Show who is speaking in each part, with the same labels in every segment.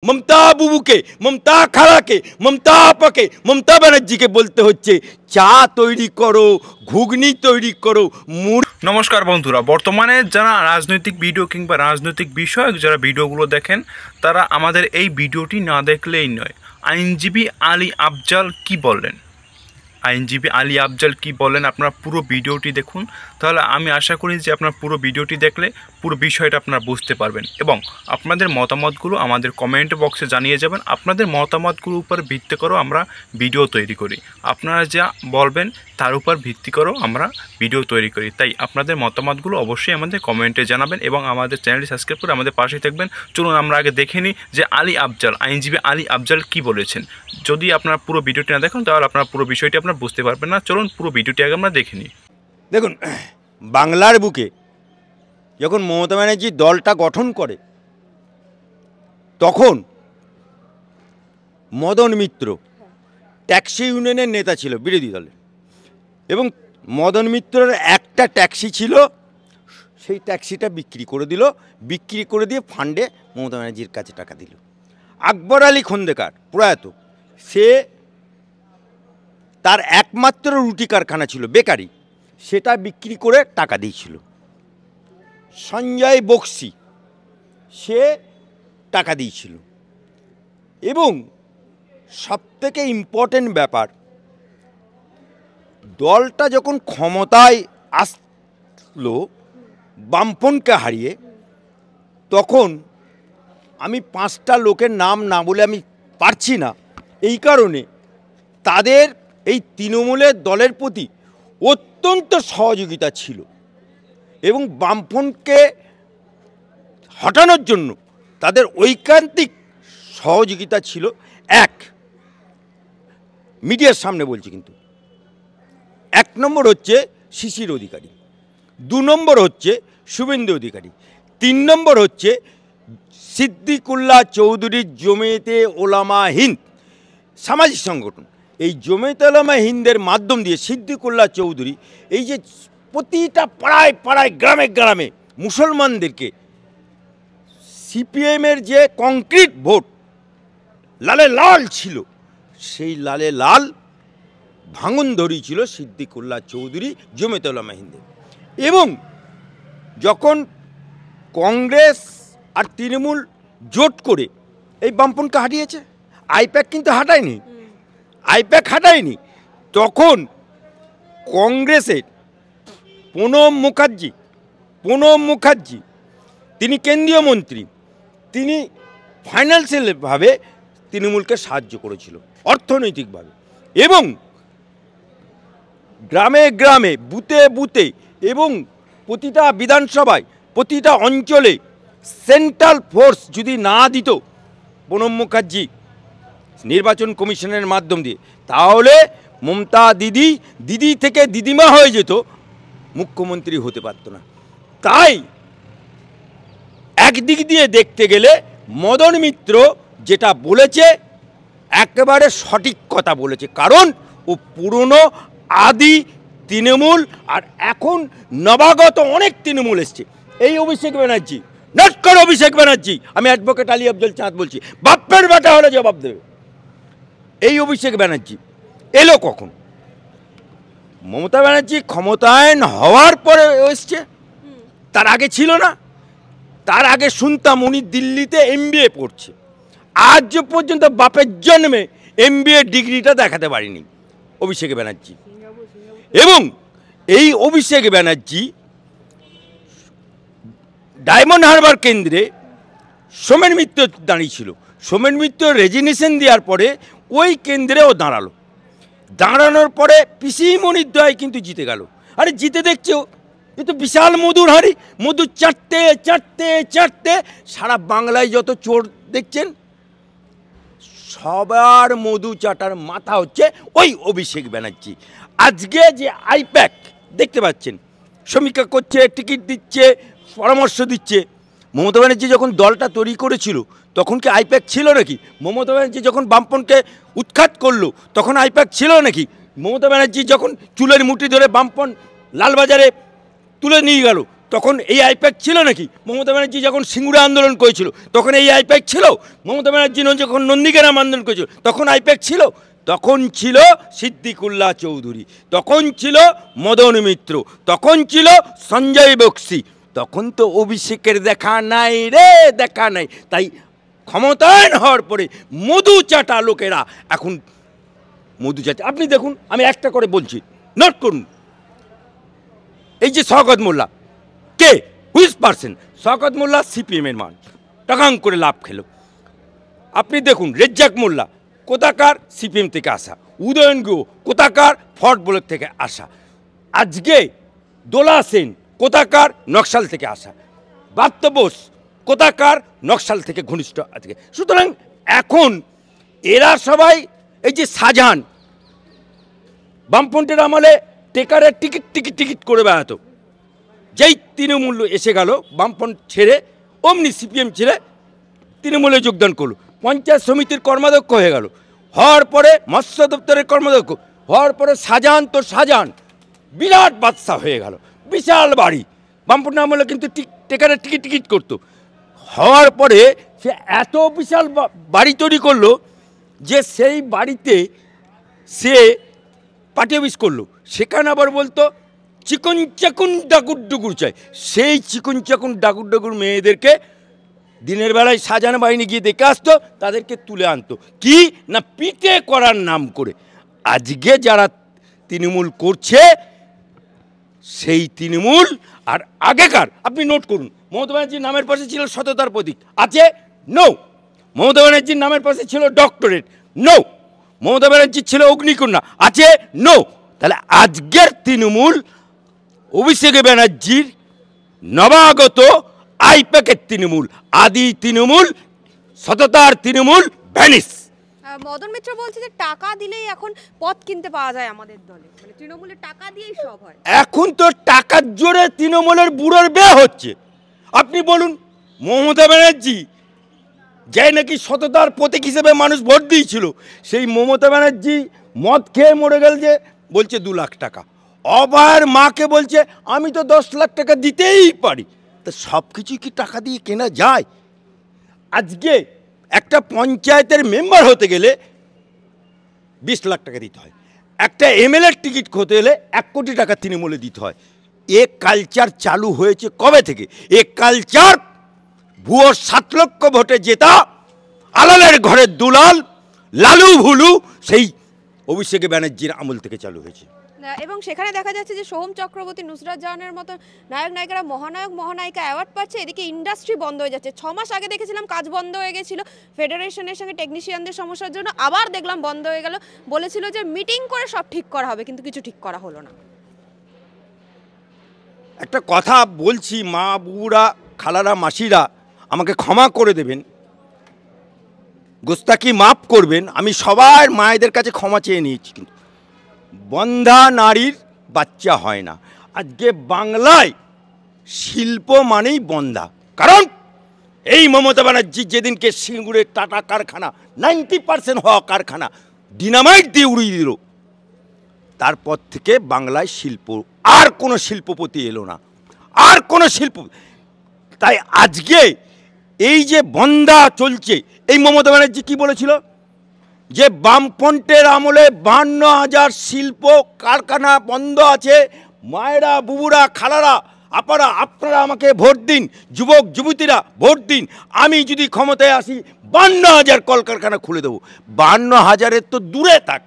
Speaker 1: মমতা বুবুকে, মমতা খালাকে, মমতা আপাকে, মমতা ব্যানার্জিকে বলতে হচ্ছে চা তৈরি করো, ঘুগনি তৈরি করো।
Speaker 2: নমস্কার বন্ধুরা, বর্তমানে যারা রাজনৈতিক ভিডিও কিংবা রাজনৈতিক বিষয়ক যারা ভিডিওগুলো দেখেন তারা আমাদের এই ভিডিওটি না দেখলেই নয়। আইনজীবী আলী আফজাল কি বললেন, আইনজীবী আলী আফজাল কি বলেন, আপনারা পুরো ভিডিওটি দেখুন। তাহলে আমি আশা করি যে আপনার পুরো ভিডিওটি দেখলে পুরো বিষয়টা আপনারা বুঝতে পারবেন এবং আপনাদের মতামতগুলো আমাদের কমেন্ট বক্সে জানিয়ে যাবেন। আপনাদের মতামতগুলোর উপর ভিত্তি করেও আমরা ভিডিও তৈরি করি, আপনারা যা বলবেন তার উপর ভিত্তি করেও আমরা ভিডিও তৈরি করি। তাই আপনাদের মতামতগুলো অবশ্যই আমাদের কমেন্টে জানাবেন এবং আমাদের চ্যানেলটি সাবস্ক্রাইব করে আমাদের পাশে থাকবেন। চলুন আমরা আগে দেখে নিই যে আলী আফজাল, আইনজীবী আলী আফজাল কি বলেছেন। যদি আপনারা পুরো ভিডিওটি না দেখেন তাহলে আপনারা পুরো বিষয়টি আপনারা বুঝতে পারবেন না। চলুন পুরো ভিডিওটি আগে আমরা দেখে নিই।
Speaker 1: দেখুন, বাংলার বুকে যখন মমতা ব্যানার্জি দলটা গঠন করে তখন মদন মিত্র ট্যাক্সি ইউনিয়নের নেতা ছিল বিরোধী দলের, এবং মদন মিত্রের একটা ট্যাক্সি ছিল, সেই ট্যাক্সিটা বিক্রি করে দিল। বিক্রি করে দিয়ে ফান্ডে মমতা ব্যানার্জির কাছে টাকা দিল। আকবর আলী খন্দকার প্রয়াত, সে তার একমাত্র রুটি কারখানা ছিল বেকারি, সেটা বিক্রি করে টাকা দিয়েছিল। সঞ্জয় বক্সি, সে টাকা দিয়েছিল। এবং সবথেকে ইম্পর্টেন্ট ব্যাপার, দলটা যখন ক্ষমতায় আসলো বামপন্থকে হারিয়ে, তখন আমি 5টা লোকের নাম না বলে আমি পারছি না, এই কারণে তাদের এই তৃণমূলের দলের প্রতি অত্যন্ত সহযোগিতা ছিল এবং বামপন্থকে হটানোর জন্য তাদের ঐকান্তিক সহযোগিতা ছিল। এক, মিডিয়ার সামনে বলছি, কিন্তু 1 নম্বর হচ্ছে শিশির অধিকারী, 2 নম্বর হচ্ছে শুভেন্দু অধিকারী, 3 নম্বর হচ্ছে সিদ্দিকুল্লাহ চৌধুরীর জমিয়তে ওলামা হিন্দ সামাজিক সংগঠন। এই জমিয়তে ওলামা হিন্দের মাধ্যম দিয়ে সিদ্দিকুল্লাহ চৌধুরী এই যে প্রতিটা পাড়ায় পাড়ায় গ্রামে গ্রামে মুসলমানদেরকে সিপিএমের যে কংক্রিট ভোট লালে লাল ছিল, সেই লালে লাল ভাঙন ধরিয়েছিল সিদ্দিকুল্লাহ চৌধুরী জমিয়তে ওলামা হিন্দের। এবং যখন কংগ্রেস আর তৃণমূল জোট করে এই বামপন্থকে হাঁটিয়েছে, আইপ্যাক কিন্তু হাঁটায়নি, আইপ্যাক হাঁটায়নি, তখন কংগ্রেসের প্রণব মুখার্জি তিনি কেন্দ্রীয় মন্ত্রী, তিনি ফাইন্যান্সিয়ালভাবে তৃণমূলকে সাহায্য করেছিল অর্থনৈতিকভাবে, এবং গ্রামে গ্রামে বুথে বুথে এবং প্রতিটা বিধানসভায় প্রতিটা অঞ্চলে সেন্ট্রাল ফোর্স যদি না দিত প্রণব মুখার্জি নির্বাচন কমিশনের মাধ্যম দিয়ে, তাহলে মমতা দিদি থেকে দিদিমা হয়ে যেত, মুখ্যমন্ত্রী হতে পারত না। তাই একদিক দিয়ে দেখতে গেলে মদন মিত্র যেটা বলেছে একেবারে সঠিক কথা বলেছে, কারণ ও পুরনো আদি তৃণমূল, আর এখন নবাগত অনেক তৃণমূল এসছে। এই অভিষেক ব্যানার্জি, নটকর অভিষেক ব্যানার্জি, আমি অ্যাডভোকেট আলী আফজাল চাঁদ বলছি, বাপ্পের বেটা হলে জবাব দেবে। এই অভিষেক ব্যানার্জি এলো কখন? মমতা ব্যানার্জি ক্ষমতায়ন হওয়ার পরে এসছে, তার আগে ছিল না। তার আগে শুনতাম উনি দিল্লিতে MBA পড়ছে, আজ পর্যন্ত বাপের জন্মে MBA ডিগ্রিটা দেখাতে পারিনি অভিষেক ব্যানার্জি। এবং এই অভিষেক ব্যানার্জি ডায়মন্ড হারবার কেন্দ্রে সোমেন মিত্র দাঁড়িয়েছিল, সোমেন মিত্র রেজিগনেশন দেওয়ার পরে ওই কেন্দ্রেও দাঁড়ানোর পরে পিসিমণির দয় কিন্তু জিতে গেল। আরে জিতে দেখছো, এ তো বিশাল মধুর হাঁড়ি, মধু চাটতে চাটতে চাটতে সারা বাংলায় যত চোর দেখছেন সবার মধু চাটার মাথা হচ্ছে ওই অভিষেক ব্যানার্জি। আজকে যে আইপ্যাক দেখতে পাচ্ছেন, সমীক্ষা করছে, টিকিট দিচ্ছে, পরামর্শ দিচ্ছে। মমতা ব্যানার্জি যখন দলটা তৈরি করেছিল তখন কি আইপ্যাক ছিল নাকি? মমতা ব্যানার্জি যখন বামপন্থকে উৎখাত করলো তখন আইপ্যাক ছিল নাকি? মমতা ব্যানার্জি যখন চুলের মুঠি ধরে বামপন্থ লালবাজারে তুলে নিয়ে গেল তখন এই আইপ্যাক ছিল নাকি? মমতা ব্যানার্জি যখন সিঙ্গুরে আন্দোলন করেছিল তখন এই আইপ্যাক ছিল? মমতা ব্যানার্জি যখন নন্দীগ্রাম আন্দোলন করেছিল তখন আইপ্যাক ছিল? তখন ছিল সিদ্দিকুল্লাহ চৌধুরী, তখন ছিল মদন মিত্র, তখন ছিল সঞ্জয় বক্সি, তখন তো অভিষেকের দেখা নাই রে, দেখা নাই। তাই ক্ষমতায়ন হওয়ার পরে মধু চাটা লোকেরা এখন মধু চাটে। আপনি দেখুন, আমি একটা করে বলছি, নোট করুন। এই যে শওকত মোল্লা, কে হুইজ পার্সন? শওকত মোল্লা সিপিএমের মান, টাকাং করে লাভ খেলো। আপনি দেখুন রেজ্জাক মোল্লা কোথাকার? সিপিএম থেকে আসা। উদয়ন গুহ কোথাকার? ফর্ট ব্লক থেকে আসা। আজকে দোলা সেন কোথাকার? নকশাল থেকে আসা। ব্রাত্য বোস কোথাকার? নকশাল থেকে ঘনিষ্ঠ আজকে। সুতরাং এখন এরা সবাই এই যে শাহজাহান বামপন্থীর আমলে টেকারের টিকিট টিকিট টিকিট করে বেড়াতো, যেই তৃণমূল এসে গেল বামপন্থ ছেড়ে অমনি সিপিএম ছেড়ে তৃণমূলে যোগদান করলো, পঞ্চায়েত সমিতির কর্মাধ্যক্ষ হয়ে গেল, হওয়ার পরে মৎস্য দপ্তরের কর্মাধ্যক্ষ হওয়ার পরে শাহজাহান তো শাহজাহান বিরাট বাদশা হয়ে গেল, বিশাল বাড়ি। বামপন্থ আমলে কিন্তু টেকারের টিকিট টিকিট করতো। হওয়ার পরে সে এত বিশাল বাড়ি তৈরি করলো যে সেই বাড়িতে সে পার্টি অফিস করলো। সেখানে আবার বলতো চিকন চাকুন ডাকুর ডুকুর চাই। সেই চিকন চাকুন ডাকুর ডুকুর মেয়েদেরকে দিনের বেলায় শাহজাহান বাহিনী গিয়ে দেখে আসতো, তাদেরকে তুলে আনতো কি না পিটে করার নাম করে। আজকে যারা তৃণমূল করছে সেই তৃণমূল আর আগেকার, আপনি নোট করুন, মমতা ব্যানার্জির নামের পাশে ছিল সততার প্রতীক, আছে? নো। মমতা ব্যানার্জির নামের পাশে ছিল ডক্টরেট, নো। মমতা ব্যানার্জির ছিল অগ্নিকন্যা, আছে? নো। তাহলে আজকের তৃণমূল অভিষেক ব্যানার্জির নবাগত আইপ্যাকের তৃণমূল, আদি তৃণমূল, সততার তৃণমূল ভ্যানিস।
Speaker 3: মদন মিত্র বলছে যে টাকা দিলেই এখন পদ কিনতে পাওয়া যায় আমাদের দলে, মানে তৃণমূলের টাকা দিয়েই সব হয়।
Speaker 1: এখন তো টাকার জোরে তৃণমূলের বুড়োর বিয়ে হচ্ছে। আপনি বলুন, মমতা ব্যানার্জি যাই নাকি সততার প্রতীক হিসেবে মানুষ ভোট দিয়েছিল, সেই মমতা ব্যানার্জি মদ খেয়ে মরে গেল যে বলছে 2 লাখ টাকা, অবার মাকে বলছে আমি তো 10 লাখ টাকা দিতেই পারি। তা সব কিছুই কি টাকা দিয়ে কেনা যায়? আজকে একটা পঞ্চায়েতের মেম্বার হতে গেলে 20 লাখ টাকা দিতে হয়, একটা এমএলএর টিকিট হতে গেলে 1 কোটি টাকা তৃণমূলে দিতে হয়। এ কালচার চালু হয়েছে কবে থেকে? এ কালচার ভুয়ো 7 লক্ষ ভোটে জেতা আলালের ঘরের দুলাল লালু ভুলু সেই অভিষেক ব্যানার্জির আমল থেকে চালু হয়েছে।
Speaker 3: এবং সেখানে দেখা যাচ্ছে যে সোহম চক্রবর্তী, নুসরাত জাহানের মতো নায়ক নায়িকারা মহানায়ক মহানায়িকা অ্যাওয়ার্ড পাচ্ছে, এদিকে ইন্ডাস্ট্রি বন্ধ হয়ে যাচ্ছে। 6 মাস আগে দেখেছিলাম কাজ বন্ধ হয়ে গেছিল ফেডারেশনের সঙ্গে টেকনিশিয়ানদের সমস্যার জন্য, আবার দেখলাম বন্ধ হয়ে গেল। বলেছিল যে মিটিং করে সব ঠিক করা হবে, কিন্তু কিছু ঠিক করা হলো না।
Speaker 1: একটা কথা বলছি, মা বুড়া খালারা মাসিরা আমাকে ক্ষমা করে দেবেন, গোস্তাকি মাফ করবেন, আমি সবার মায়েদের কাছে ক্ষমা চেয়ে নিয়েছি, কিন্তু বন্ধা নারীর বাচ্চা হয় না। আজকে বাংলায় শিল্প মানেই বন্ধা। কারণ এই মমতা ব্যানার্জি যেদিনকে সিঙ্গুরের টাটা কারখানা 90% হওয়া কারখানা ডিনামাইট দিয়ে উড়িয়ে দিল, তারপর থেকে বাংলায় শিল্প আর কোনো শিল্পপতি এলো না, আর কোনো শিল্প। তাই আজকে এই যে বন্ধা চলছে, এই মমতা ব্যানার্জি কী বলেছিল যে বামফ্রন্টের আমলে 52,000 শিল্প কারখানা বন্ধ আছে, মায়েরা বুবুরা খালারা আপারা আপনারা আমাকে ভোট দিন, যুবক যুবতীরা ভোট দিন, আমি যদি ক্ষমতায় আসি 52,000 কলকারখানা খুলে দেবো। 52,000-এর তো দূরে থাক,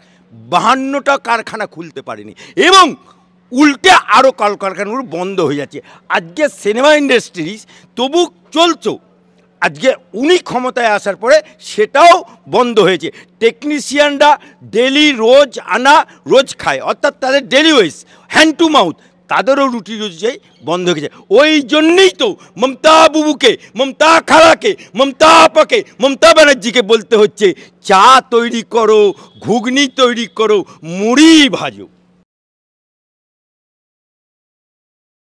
Speaker 1: 52টা কারখানা খুলতে পারেনি, এবং উল্টে আরও কলকারখানাগুলো বন্ধ হয়ে যাচ্ছে। আজকে সিনেমা ইন্ডাস্ট্রিজ তবু চলছো, আজকে উনি ক্ষমতায় আসার পরে সেটাও বন্ধ হয়েছে। টেকনিশিয়ানরা ডেলি রোজ আনা রোজ খায়, অর্থাৎ তাদের daily wage hand to mouth, তাদেরও রুটি রোজি বন্ধ হয়ে গেছে। ওই জন্যই তো মমতা বুবুকে, মমতা খালাকে, মমতা আপাকে, মমতা ব্যানার্জিকে বলতে হচ্ছে চা তৈরি করো, ঘুগনি তৈরি করো, মুড়ি ভাজো।